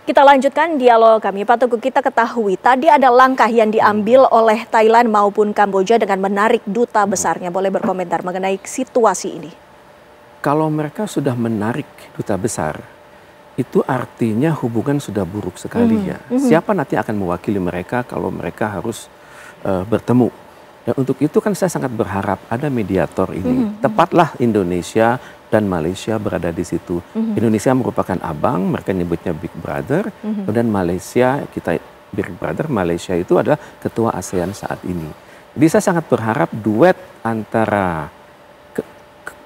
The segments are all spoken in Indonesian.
Kita lanjutkan dialog kami. Pak Teguh, kita ketahui tadi ada langkah yang diambil oleh Thailand maupun Kamboja dengan menarik duta besarnya. Boleh berkomentar mengenai situasi ini? Kalau mereka sudah menarik duta besar, itu artinya hubungan sudah buruk sekali ya. Siapa nanti akan mewakili mereka kalau mereka harus bertemu? Dan untuk itu kan saya sangat berharap ada mediator ini. Tepatlah Indonesia dan Malaysia berada di situ. Indonesia merupakan abang, mereka nyebutnya Big Brother. Dan Malaysia, kita Big Brother, Malaysia itu adalah ketua ASEAN saat ini. Jadi saya sangat berharap duet antara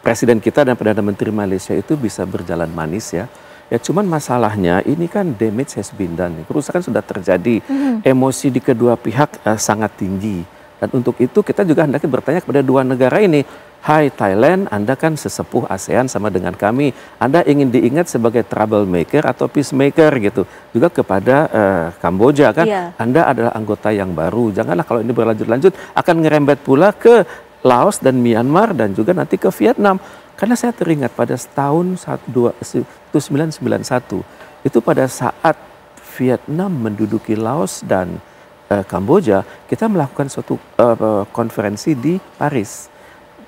Presiden kita dan Perdana Menteri Malaysia itu bisa berjalan manis ya. Ya cuman masalahnya ini kan damage has been done. Kerusakan sudah terjadi. Emosi di kedua pihak sangat tinggi. Dan untuk itu kita juga hendaknya bertanya kepada dua negara ini. Hai Thailand, Anda kan sesepuh ASEAN sama dengan kami. Anda ingin diingat sebagai troublemaker atau peacemaker gitu. Juga kepada Kamboja kan. Anda adalah anggota yang baru. Janganlah kalau ini berlanjut-lanjut akan ngerembet pula ke Laos dan Myanmar dan juga nanti ke Vietnam. Karena saya teringat pada tahun 1991 itu pada saat Vietnam menduduki Laos dan Kamboja, kita melakukan suatu konferensi di Paris.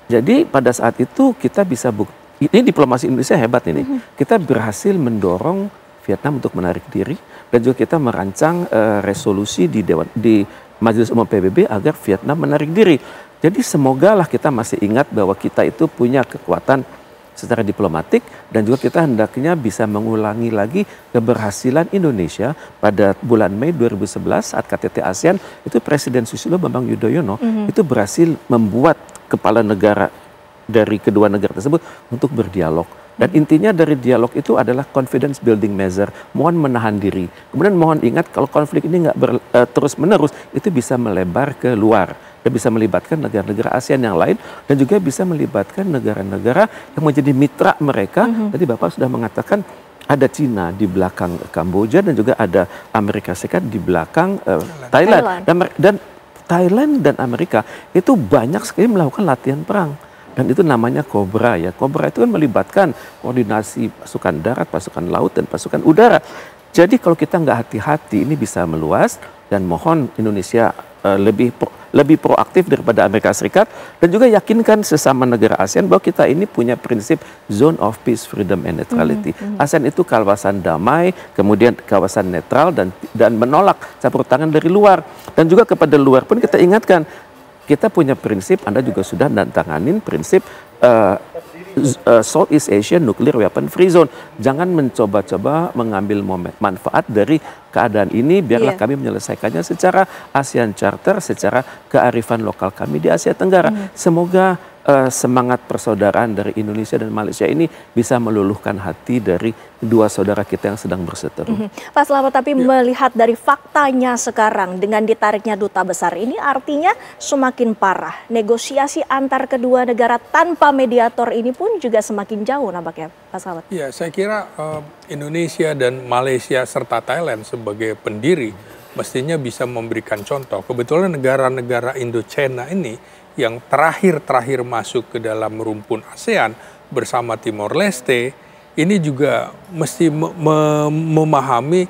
Jadi pada saat itu kita bisa ini diplomasi Indonesia hebat ini. Kita berhasil mendorong Vietnam untuk menarik diri dan juga kita merancang resolusi di Majelis Umum PBB agar Vietnam menarik diri. Jadi semogalah kita masih ingat bahwa kita itu punya kekuatan secara diplomatik dan juga kita hendaknya bisa mengulangi lagi keberhasilan Indonesia pada bulan Mei 2011 saat KTT ASEAN itu Presiden Susilo Bambang Yudhoyono itu berhasil membuat kepala negara dari kedua negara tersebut untuk berdialog. Dan intinya dari dialog itu adalah confidence building measure, mohon menahan diri. Kemudian mohon ingat kalau konflik ini nggak terus menerus itu bisa melebar ke luar dan bisa melibatkan negara-negara ASEAN yang lain dan juga bisa melibatkan negara-negara yang menjadi mitra mereka. Tadi Bapak sudah mengatakan ada Cina di belakang Kamboja dan juga ada Amerika Serikat di belakang Thailand. Dan Thailand dan Amerika itu banyak sekali melakukan latihan perang. Dan itu namanya Cobra ya. Cobra itu kan melibatkan koordinasi pasukan darat, pasukan laut, dan pasukan udara. Jadi kalau kita nggak hati-hati ini bisa meluas dan mohon Indonesia lebih proaktif daripada Amerika Serikat dan juga yakinkan sesama negara ASEAN bahwa kita ini punya prinsip zone of peace, freedom, and neutrality. ASEAN itu kawasan damai, kemudian kawasan netral dan menolak campur tangan dari luar. Dan juga kepada luar pun kita ingatkan, kita punya prinsip, Anda juga sudah tanganin prinsip Southeast Asia Nuclear Weapon Free Zone. Jangan mencoba-coba mengambil manfaat dari keadaan ini, biarlah kami menyelesaikannya secara ASEAN Charter, secara kearifan lokal kami di Asia Tenggara. Semoga semangat persaudaraan dari Indonesia dan Malaysia ini bisa meluluhkan hati dari dua saudara kita yang sedang berseteru. Pak Slamet, tapi melihat dari faktanya sekarang dengan ditariknya duta besar ini artinya semakin parah. Negosiasi antar kedua negara tanpa mediator ini pun juga semakin jauh nampaknya, Pak Slamet. Ya, saya kira Indonesia dan Malaysia serta Thailand sebagai pendiri mestinya bisa memberikan contoh. Kebetulan negara-negara Indo-China ini yang terakhir masuk ke dalam rumpun ASEAN bersama Timor Leste, ini juga mesti memahami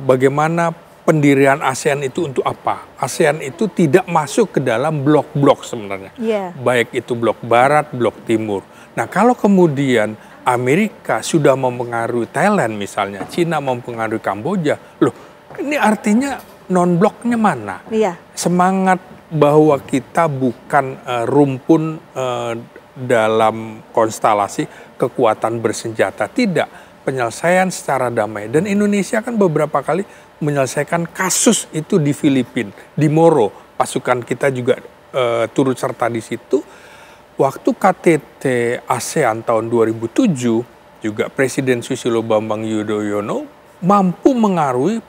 bagaimana pendirian ASEAN itu untuk apa. ASEAN itu tidak masuk ke dalam blok-blok sebenarnya. Baik itu blok barat, blok timur. Nah kalau kemudian Amerika sudah mempengaruhi Thailand misalnya, Cina mempengaruhi Kamboja, loh ini artinya non-bloknya mana? Semangat bahwa kita bukan rumpun dalam konstelasi kekuatan bersenjata. Tidak, penyelesaian secara damai. Dan Indonesia kan beberapa kali menyelesaikan kasus itu di Filipina, di Moro. Pasukan kita juga turut serta di situ. Waktu KTT ASEAN tahun 2007, juga Presiden Susilo Bambang Yudhoyono mampu mengaruhi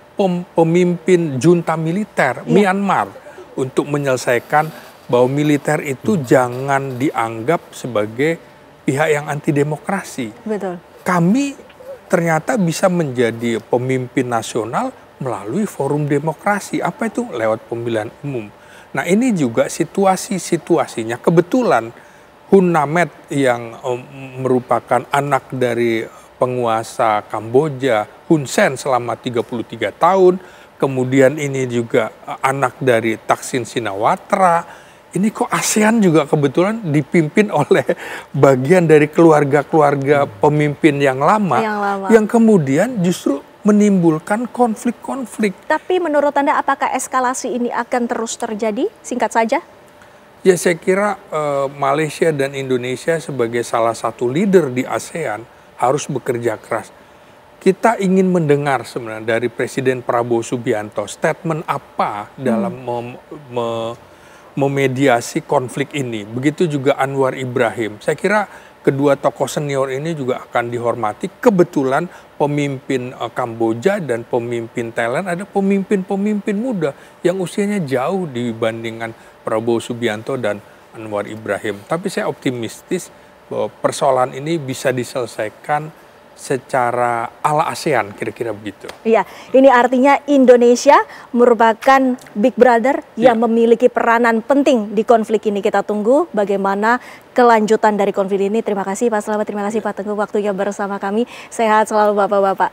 pemimpin junta militer Myanmar untuk menyelesaikan bahwa militer itu jangan dianggap sebagai pihak yang anti demokrasi. Betul. Kami ternyata bisa menjadi pemimpin nasional melalui forum demokrasi. Apa itu? Lewat pemilihan umum. Nah ini juga situasinya. Kebetulan Hun Namet yang merupakan anak dari penguasa Kamboja, Hun Sen selama 33 tahun, kemudian ini juga anak dari Thaksin Shinawatra. Ini kok ASEAN juga kebetulan dipimpin oleh bagian dari keluarga-keluarga pemimpin yang lama, yang kemudian justru menimbulkan konflik-konflik. Tapi menurut Anda apakah eskalasi ini akan terus terjadi? Singkat saja. Ya saya kira Malaysia dan Indonesia sebagai salah satu leader di ASEAN harus bekerja keras. Kita ingin mendengar sebenarnya dari Presiden Prabowo Subianto statement apa dalam memediasi konflik ini. Begitu juga Anwar Ibrahim. Saya kira kedua tokoh senior ini juga akan dihormati. Kebetulan pemimpin Kamboja dan pemimpin Thailand ada pemimpin-pemimpin muda yang usianya jauh dibandingkan Prabowo Subianto dan Anwar Ibrahim. Tapi saya optimistis bahwa persoalan ini bisa diselesaikan secara ala ASEAN, kira-kira begitu. Iya, ini artinya Indonesia merupakan big brother yang memiliki peranan penting di konflik ini. Kita tunggu bagaimana kelanjutan dari konflik ini. Terima kasih Pak Slamet, terima kasih Pak Teguh waktunya bersama kami. Sehat selalu Bapak-Bapak.